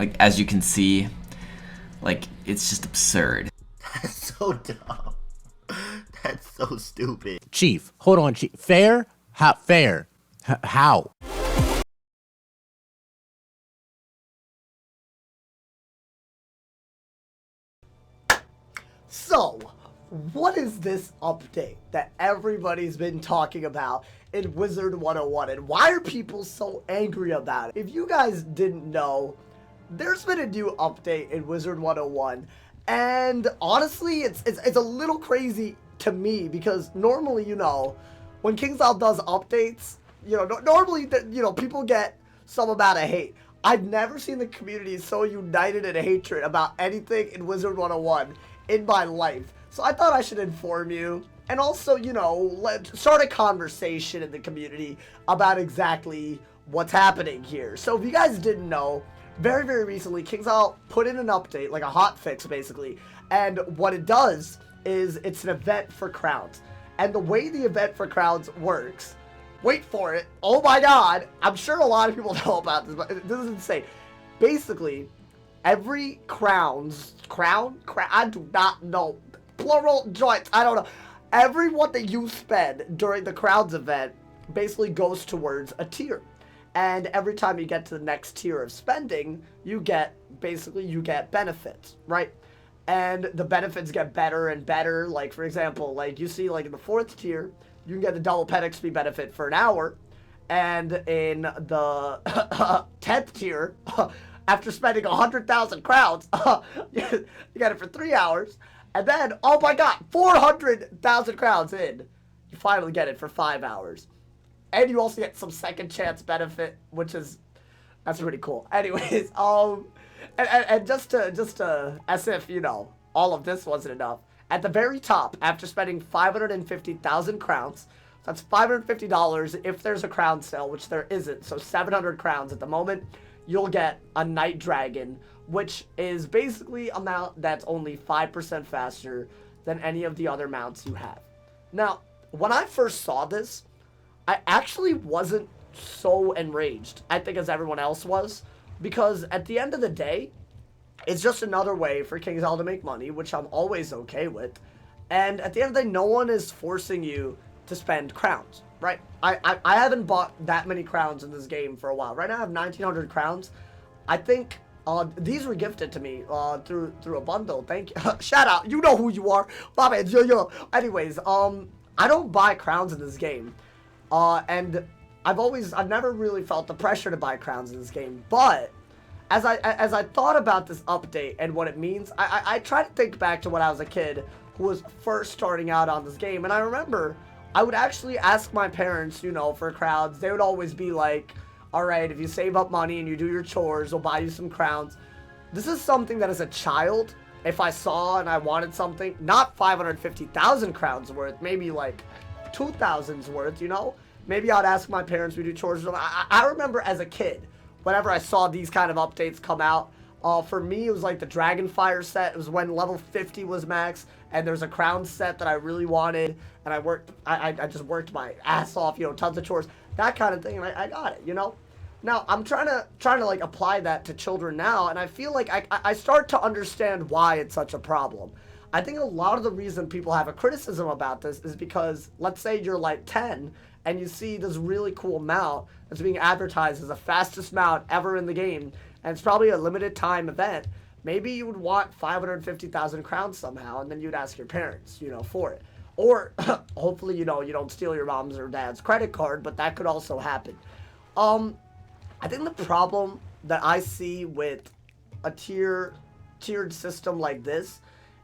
Like, as you can see, like, it's just absurd. That's so dumb. That's so stupid. Chief, hold on, Chief. Fair? How? Fair? How? So, what is this update that everybody's been talking about in Wizard 101, and why are people so angry about it? If you guys didn't know, there's been a new update in Wizard 101, and honestly, it's a little crazy to me, because normally, you know, when KingsIsle does updates, you know, normally, you know, people get some amount of hate. I've never seen the community so united in hatred about anything in Wizard 101 in my life. So I thought I should inform you, and also, you know, start a conversation in the community about exactly what's happening here. So if you guys didn't know, very, very recently, KingsIsle put in an update, like a hot fix, basically. And what it does is it's an event for crowns. And the way the event for crowns works, wait for it, oh my god, I'm sure a lot of people know about this, but this is insane. Basically, every crown, I do not know, plural joints, I don't know. Every one that you spend during the crowns event basically goes towards a tier. And every time you get to the next tier of spending, you get benefits, right? And the benefits get better and better. Like, for example, like you see, like in the 4th tier, you can get the double pet XP benefit for an hour. And in the 10th tier, after spending 100,000 crowns, you get it for 3 hours. And then, oh my god, 400,000 crowns in, you finally get it for 5 hours. And you also get some second chance benefit, which is, that's pretty cool. Anyways, and just to, as if, you know, all of this wasn't enough, at the very top, after spending 550,000 crowns, that's $550 if there's a crown sale, which there isn't, so 700 crowns at the moment, you'll get a Night Dragon, which is basically a mount that's only 5% faster than any of the other mounts you have. Now, when I first saw this, I actually wasn't so enraged, I think, as everyone else was, because at the end of the day, it's just another way for KingsIsle to make money, which I'm always okay with, and at the end of the day, no one is forcing you to spend crowns, right? I haven't bought that many crowns in this game for a while. Right now I have 1,900 crowns. I think these were gifted to me through a bundle. Thank you. Shout out. You know who you are. My man, yo. Anyways, I don't buy crowns in this game. And I've never really felt the pressure to buy crowns in this game, but as I thought about this update and what it means, I try to think back to when I was a kid who was first starting out on this game, and I remember I would actually ask my parents, you know, for crowns. They would always be like, alright, if you save up money and you do your chores, we'll buy you some crowns. This is something that as a child, if I saw and I wanted something, not 550,000 crowns worth, maybe like 2,000's worth, you know? Maybe I'd ask my parents to do chores. I remember as a kid, whenever I saw these kind of updates come out, for me, it was like the Dragonfire set. It was when level 50 was max, and there's a crown set that I really wanted, and I just worked my ass off, you know, tons of chores, that kind of thing, and I got it, you know? Now, I'm trying to like apply that to children now, and I feel like I start to understand why it's such a problem. I think a lot of the reason people have a criticism about this is because, let's say you're like 10, and you see this really cool mount that's being advertised as the fastest mount ever in the game, and it's probably a limited time event. Maybe you would want 550,000 crowns somehow, and then you'd ask your parents, you know, for it. Or, hopefully, you know, you don't steal your mom's or dad's credit card, but that could also happen. I think the problem that I see with a tiered system like this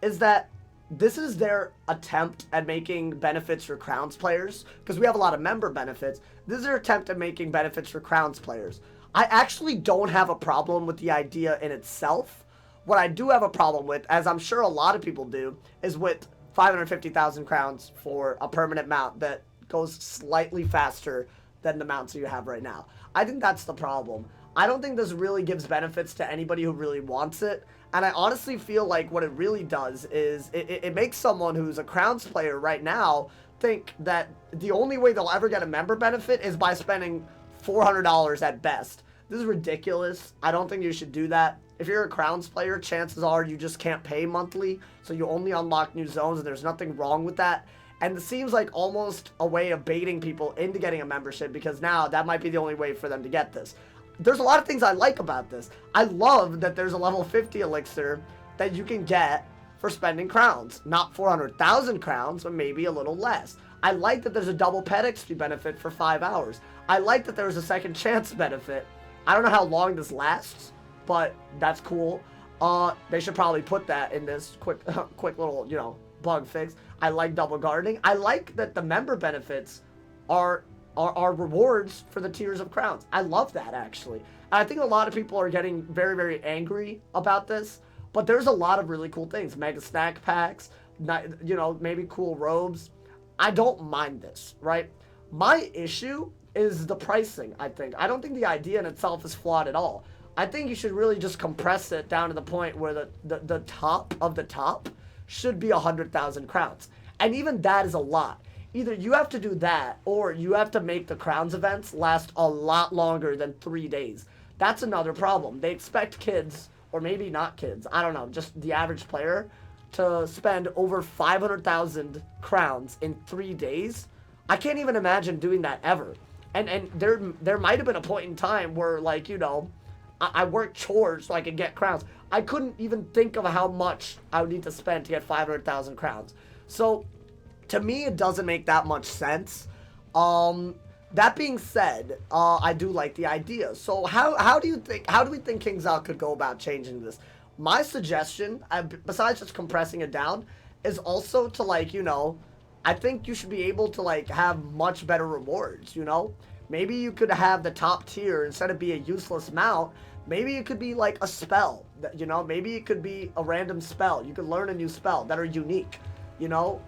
is that this is their attempt at making benefits for crowns players, because we have a lot of member benefits. This is their attempt at making benefits for crowns players. I actually don't have a problem with the idea in itself. What I do have a problem with, as I'm sure a lot of people do, is with 550,000 crowns for a permanent mount that goes slightly faster than the mounts you have right now. I think that's the problem. I don't think this really gives benefits to anybody who really wants it. And I honestly feel like what it really does is it makes someone who's a crowns player right now think that the only way they'll ever get a member benefit is by spending $400 at best. This is ridiculous. I don't think you should do that. If you're a Crowns player, chances are you just can't pay monthly, so you only unlock new zones, and there's nothing wrong with that. And it seems like almost a way of baiting people into getting a membership, because now that might be the only way for them to get this. There's a lot of things I like about this. I love that there's a level 50 elixir that you can get for spending crowns. Not 400,000 crowns, but maybe a little less. I like that there's a double pet XP benefit for 5 hours. I like that there's a second chance benefit. I don't know how long this lasts, but that's cool. They should probably put that in this quick little, you know, bug fix. I like double gardening. I like that the member benefits are rewards for the tiers of crowns. I love that, actually. And I think a lot of people are getting very, very angry about this, but there's a lot of really cool things. Mega snack packs, you know, maybe cool robes. I don't mind this, right? My issue is the pricing, I think. I don't think the idea in itself is flawed at all. I think you should really just compress it down to the point where the top of the top should be 100,000 crowns. And even that is a lot. Either you have to do that, or you have to make the crowns events last a lot longer than 3 days. That's another problem. They expect kids, or maybe not kids, I don't know, just the average player, to spend over 500,000 crowns in 3 days. I can't even imagine doing that ever. And there might have been a point in time where, like, you know, I worked chores so I could get crowns. I couldn't even think of how much I would need to spend to get 500,000 crowns. So, to me, it doesn't make that much sense. That being said, I do like the idea. So, how do we think KingsIsle could go about changing this? My suggestion, besides just compressing it down, is also to, like, you know, I think you should be able to, like, have much better rewards, you know? Maybe you could have the top tier, instead of be a useless mount, maybe it could be, like, a spell, you know? Maybe it could be a random spell. You could learn a new spell that are unique, you know?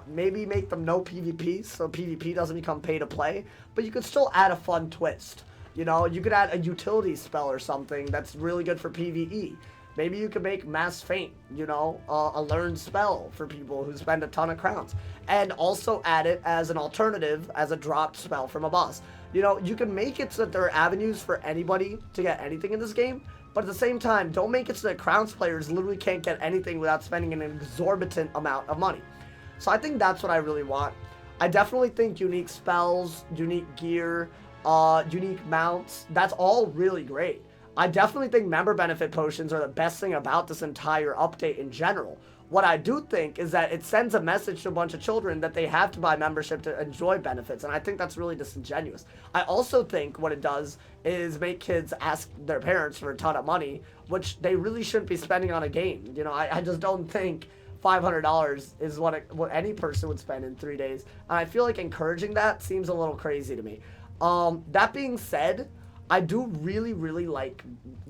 Maybe make them no PvP, so PvP doesn't become pay to play, but you could still add a fun twist, you know? You could add a utility spell or something that's really good for PvE. Maybe you could make Mass Faint, you know, a learned spell for people who spend a ton of crowns. And also add it as an alternative, as a dropped spell from a boss. You know, you can make it so that there are avenues for anybody to get anything in this game, but at the same time, don't make it so that crowns players literally can't get anything without spending an exorbitant amount of money. So I think that's what I really want. I definitely think unique spells, unique gear, unique mounts, that's all really great. I definitely think member benefit potions are the best thing about this entire update in general. What I do think is that it sends a message to a bunch of children that they have to buy membership to enjoy benefits, and I think that's really disingenuous. I also think what it does is make kids ask their parents for a ton of money, which they really shouldn't be spending on a game. You know, I just don't think $500 is what any person would spend in 3 days, and I feel like encouraging that seems a little crazy to me. That being said, I do really, really like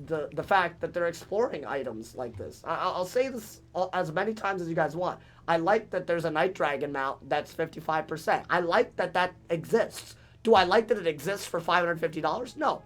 the fact that they're exploring items like this. I'll say this as many times as you guys want. I like that there's a Night Dragon mount that's 55%. I like that that exists. Do I like that it exists for $550? No.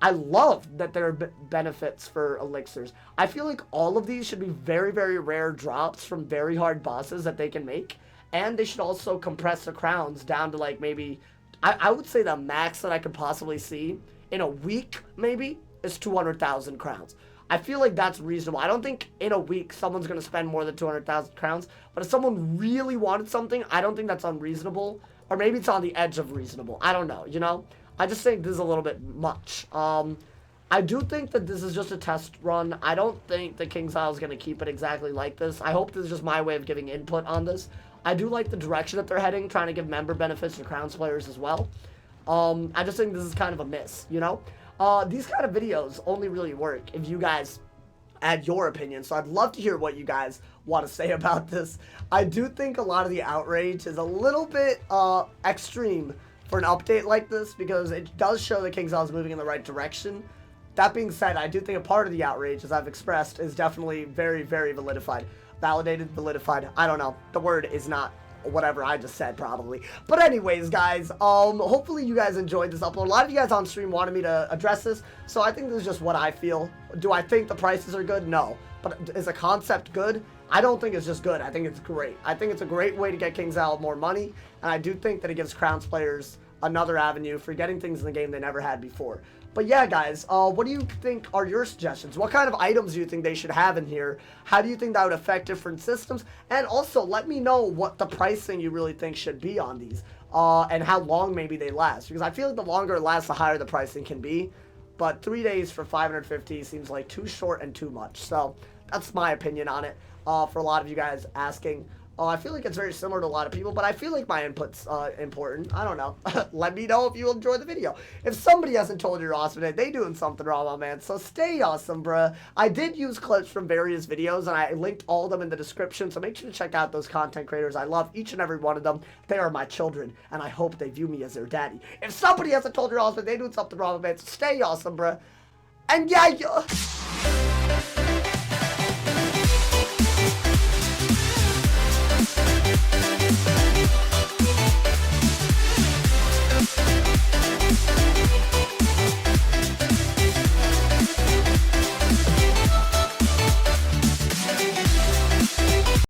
I love that there are benefits for elixirs. I feel like all of these should be very, very rare drops from very hard bosses that they can make. And they should also compress the crowns down to, like, maybe, I would say the max that I could possibly see in a week, maybe, is 200,000 crowns. I feel like that's reasonable. I don't think in a week someone's going to spend more than 200,000 crowns, but if someone really wanted something, I don't think that's unreasonable, or maybe it's on the edge of reasonable. I don't know, you know? I just think this is a little bit much. I do think that this is just a test run. I don't think that KingsIsle is going to keep it exactly like this. I hope this is just my way of giving input on this. I do like the direction that they're heading, trying to give member benefits to crowns players as well. I just think this is kind of a miss, you know? These kind of videos only really work if you guys add your opinion, so I'd love to hear what you guys want to say about this. I do think a lot of the outrage is a little bit extreme for an update like this, because it does show that KingsIsle is moving in the right direction. That being said, I do think a part of the outrage, as I've expressed, is definitely very, very validified. Validated, validified, I don't know. The word is not whatever I just said, probably. But anyways, guys, hopefully you guys enjoyed this upload. A lot of you guys on stream wanted me to address this, so I think this is just what I feel. Do I think the prices are good? No. But is the concept good? I don't think it's just good. I think it's great. I think it's a great way to get KingsIsle more money, and I do think that it gives crowns players another avenue for getting things in the game they never had before. But yeah, guys, what do you think are your suggestions? What kind of items do you think they should have in here? How do you think that would affect different systems? And also, let me know what the pricing you really think should be on these. And how long maybe they last. Because I feel like the longer it lasts, the higher the pricing can be. But 3 days for 550 seems like too short and too much. So that's my opinion on it. For a lot of you guys asking. I feel like it's very similar to a lot of people, but I feel like my input's important. I don't know. Let me know if you enjoy the video. If somebody hasn't told you you're awesome today, they doing something wrong, my man. So stay awesome, bruh. I did use clips from various videos, and I linked all of them in the description, so make sure to check out those content creators. I love each and every one of them. They are my children, and I hope they view me as their daddy. If somebody hasn't told you you're awesome, they doing something wrong, my man. So stay awesome, bruh. And yeah,